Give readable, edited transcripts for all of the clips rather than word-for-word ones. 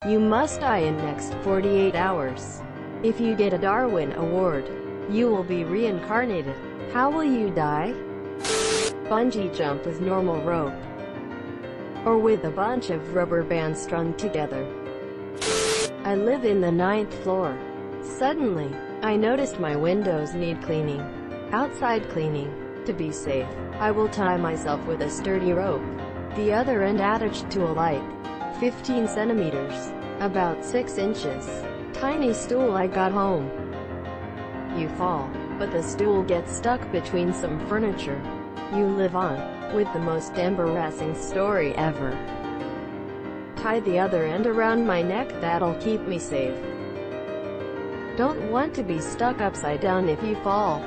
You must die in next 48 hours. If you get a Darwin Award, you will be reincarnated. How will you die? Bungee jump with normal rope, or with a bunch of rubber bands strung together. I live in the 9th floor. Suddenly, I noticed my windows need cleaning. Outside cleaning. To be safe, I will tie myself with a sturdy rope, the other end attached to a light. 15 centimeters. About 6 inches. Tiny stool. I got home. You fall, but the stool gets stuck between some furniture. You live on, with the most embarrassing story ever. Tie the other end around my neck, that'll keep me safe. Don't want to be stuck upside down if you fall.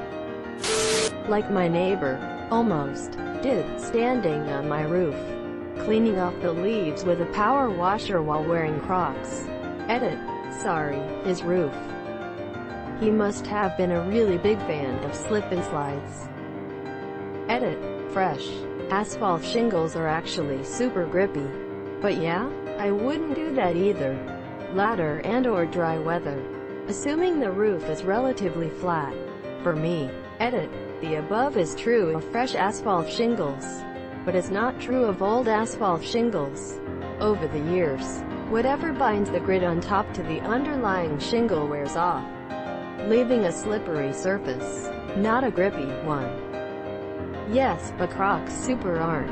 Like my neighbor, almost, did, standing on my roof, cleaning off the leaves with a power washer while wearing Crocs. Edit. Sorry, his roof. He must have been a really big fan of slip and slides. Edit. Fresh asphalt shingles are actually super grippy. But yeah, I wouldn't do that either. Ladder and/or dry weather. Assuming the roof is relatively flat. For me. Edit. The above is true of fresh asphalt shingles, but is not true of old asphalt shingles. Over the years, whatever binds the grit on top to the underlying shingle wears off, leaving a slippery surface, not a grippy one. Yes, but Crocs super aren't.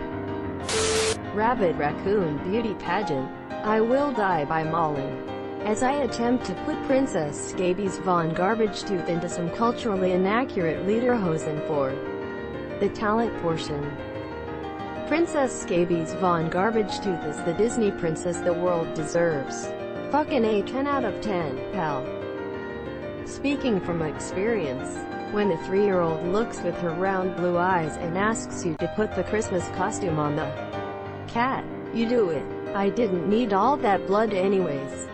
Rabbit raccoon beauty pageant. I will die by mauling, as I attempt to put Princess Scabies Von Garbage Tooth into some culturally inaccurate lederhosen for the talent portion. Princess Scabies Von Garbage Tooth is the Disney princess the world deserves. Fucking a 10 out of 10, pal. Speaking from experience, when a 3-year-old looks with her round blue eyes and asks you to put the Christmas costume on the cat, you do it. I didn't need all that blood anyways.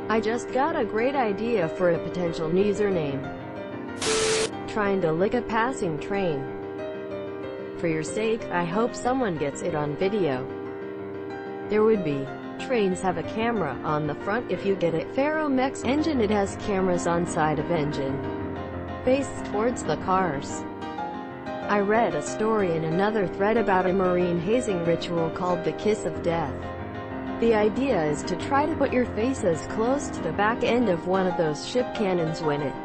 I just got a great idea for a potential username. Trying to lick a passing train. For your sake, I hope someone gets it on video. There would be. Trains have a camera on the front. If you get a Ferromex engine, it has cameras on side of engine, faced towards the cars. I read a story in another thread about a marine hazing ritual called the Kiss of Death. The idea is to try to put your face as close to the back end of one of those ship cannons when it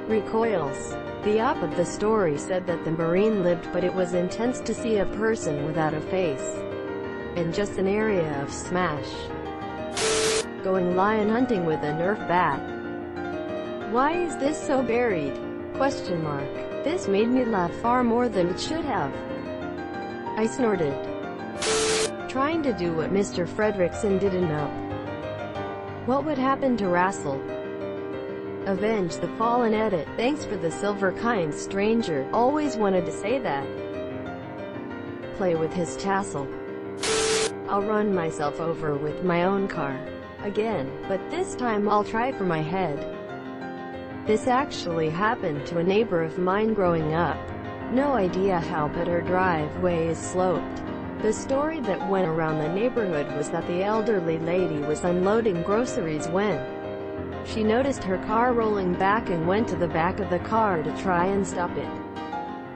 recoils. The op of the story said that the marine lived, but it was intense to see a person without a face, and just an area of smash. Going lion hunting with a Nerf bat. Why is this so buried? Question mark. This made me laugh far more than it should have. I snorted. Trying to do what Mr. Fredrickson didn't know. What would happen to Rassel? Avenge the fallen. Edit. Thanks for the silver, kind stranger. Always wanted to say that. Play with his tassel. I'll run myself over with my own car. Again, but this time I'll try for my head. This actually happened to a neighbor of mine growing up. No idea how, but her driveway is sloped. The story that went around the neighborhood was that the elderly lady was unloading groceries when she noticed her car rolling back and went to the back of the car to try and stop it.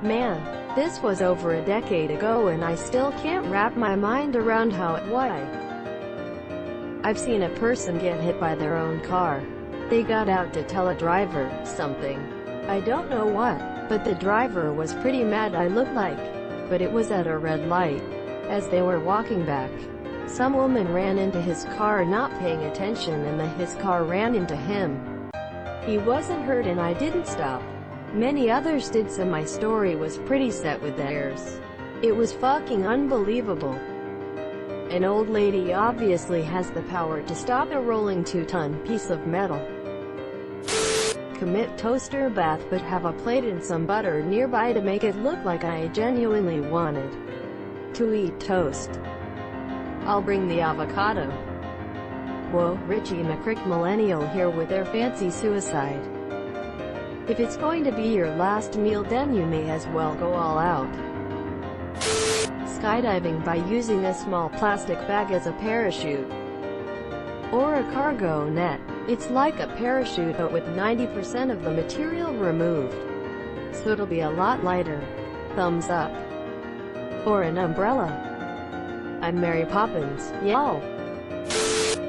Man, this was over a decade ago and I still can't wrap my mind around why. I've seen a person get hit by their own car. They got out to tell a driver something. I don't know what, but the driver was pretty mad. I looked like, but it was at a red light. As they were walking back, some woman ran into his car not paying attention, and his car ran into him. He wasn't hurt and I didn't stop. Many others did, so my story was pretty set with theirs. It was fucking unbelievable. An old lady obviously has the power to stop a rolling 2-ton piece of metal. Commit toaster bath, but have a plate and some butter nearby to make it look like I genuinely wanted to eat toast. I'll bring the avocado. Whoa, Richie McCrick millennial here with their fancy suicide. If it's going to be your last meal, then you may as well go all out. Skydiving by using a small plastic bag as a parachute. or a cargo net. It's like a parachute but with 90% of the material removed, so it'll be a lot lighter. Thumbs up. Or an umbrella. I'm Mary Poppins, y'all.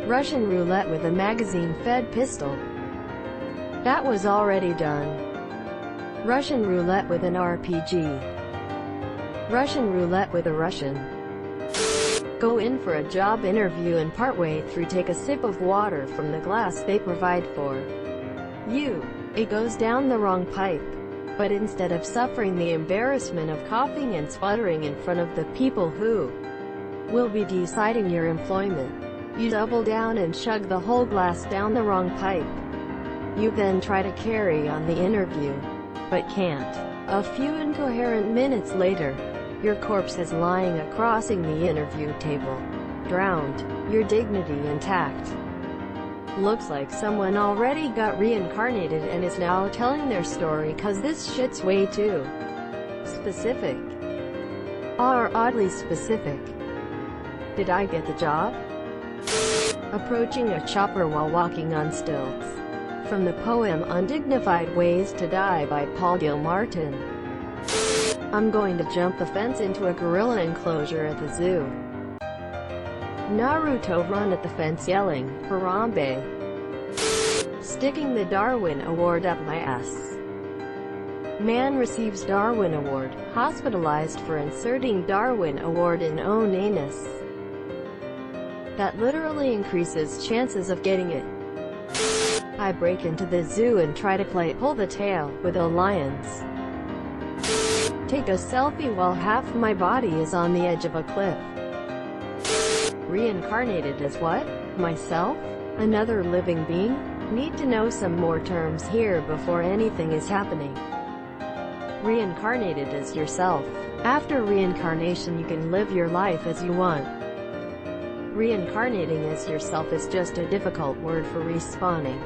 Russian roulette with a magazine-fed pistol. That was already done. Russian roulette with an RPG. Russian roulette with a Russian. Go in for a job interview and partway through take a sip of water from the glass they provide for you. It goes down the wrong pipe. But instead of suffering the embarrassment of coughing and sputtering in front of the people who will be deciding your employment, you double down and chug the whole glass down the wrong pipe. You then try to carry on the interview, but can't. A few incoherent minutes later, your corpse is lying across the interview table, drowned, your dignity intact. Looks like someone already got reincarnated and is now telling their story cause this shit's way too specific. Or oddly specific. Did I get the job? Approaching a chopper while walking on stilts. From the poem Undignified Ways to Die by Paul Gilmartin. I'm going to jump the fence into a gorilla enclosure at the zoo. Naruto run at the fence yelling, Harambe. Sticking the Darwin Award up my ass. Man receives Darwin Award, hospitalized for inserting Darwin Award in own anus. That literally increases chances of getting it. I break into the zoo and try to play pull the tail with the lions. Take a selfie while half my body is on the edge of a cliff. Reincarnated as what? Myself? Another living being? Need to know some more terms here before anything is happening. Reincarnated as yourself. After reincarnation you can live your life as you want. Reincarnating as yourself is just a difficult word for respawning.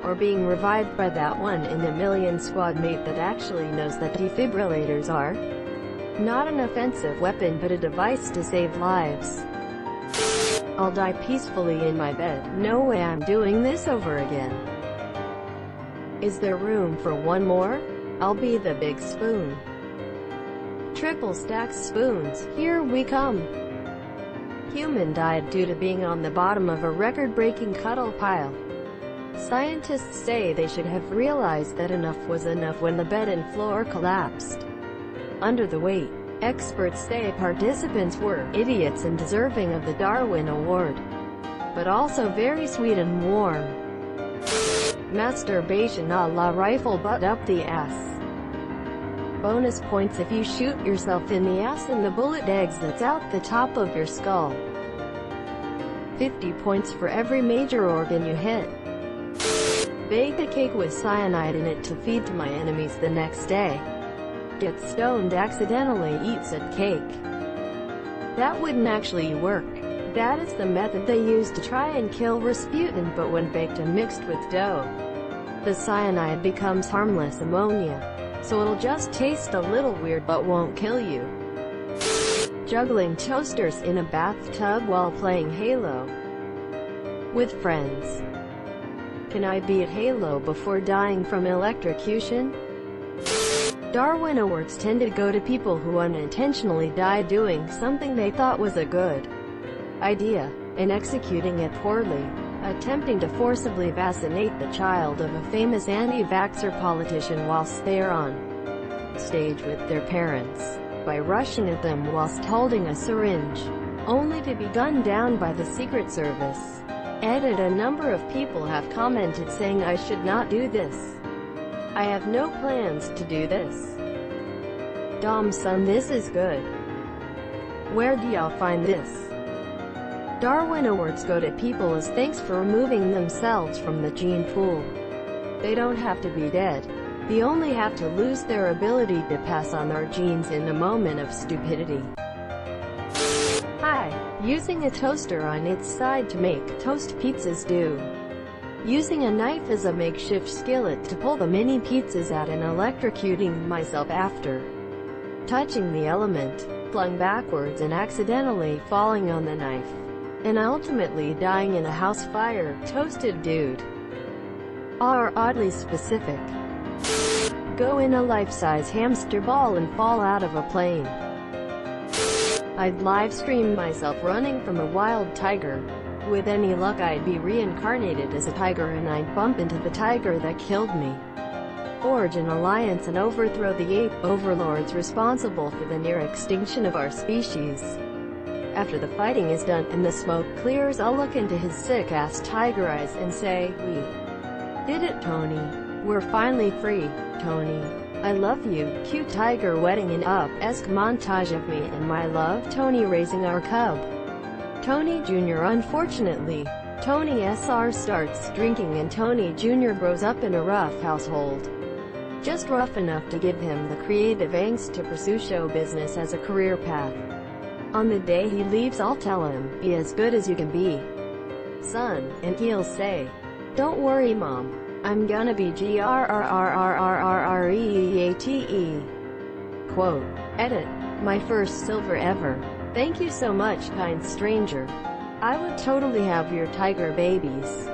Or being revived by that one in a million squad mate that actually knows that defibrillators are not an offensive weapon but a device to save lives. I'll die peacefully in my bed. No way I'm doing this over again. Is there room for one more? I'll be the big spoon. Triple stack spoons, here we come. Human died due to being on the bottom of a record-breaking cuddle pile. Scientists say they should have realized that enough was enough when the bed and floor collapsed under the weight. Experts say participants were idiots and deserving of the Darwin Award, but also very sweet and warm. Masturbation a la rifle butt up the ass. Bonus points if you shoot yourself in the ass and the bullet exits out the top of your skull. 50 points for every major organ you hit. Bake a cake with cyanide in it to feed to my enemies the next day. Get stoned accidentally eats a cake. That wouldn't actually work. That is the method they used to try and kill Rasputin, but when baked and mixed with dough, the cyanide becomes harmless ammonia, so it'll just taste a little weird but won't kill you. Juggling toasters in a bathtub while playing Halo with friends. Can I beat Halo before dying from electrocution? Darwin Awards tend to go to people who unintentionally die doing something they thought was a good idea, and executing it poorly. Attempting to forcibly vaccinate the child of a famous anti-vaxxer politician whilst they are on stage with their parents, by rushing at them whilst holding a syringe, only to be gunned down by the Secret Service. Edit. A number of people have commented saying I should not do this. I have no plans to do this. Dom son, this is good. Where do y'all find this? Darwin Awards go to people as thanks for removing themselves from the gene pool. They don't have to be dead. They only have to lose their ability to pass on their genes in a moment of stupidity. Hi. Using a toaster on its side to make toast pizzas do. Using a knife as a makeshift skillet to pull the mini pizzas out and electrocuting myself after touching the element, flung backwards and accidentally falling on the knife. and ultimately dying in a house fire. Toasted dude. R. Oddly specific. Go in a life-size hamster ball and fall out of a plane. I'd live stream myself running from a wild tiger. With any luck I'd be reincarnated as a tiger and I'd bump into the tiger that killed me. Forge an alliance and overthrow the ape overlords responsible for the near extinction of our species. After the fighting is done and the smoke clears, I'll look into his sick-ass tiger eyes and say, "We did it, Tony. We're finally free, Tony. I love you." Cute tiger wedding and up-esque montage of me and my love Tony raising our cub, Tony Jr. Unfortunately, Tony Sr. starts drinking and Tony Jr. grows up in a rough household. Just rough enough to give him the creative angst to pursue show business as a career path. On the day he leaves, I'll tell him, "Be as good as you can be, son," and he'll say, "Don't worry, Mom. I'm gonna be GRRRRRREATE." Quote. Edit. My first silver ever. Thank you so much, kind stranger. I would totally have your tiger babies.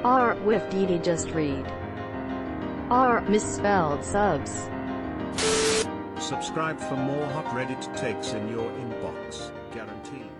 R. Whiff Dee just read. R. Misspelled subs. Subscribe for more hot Reddit takes in your inbox, guaranteed.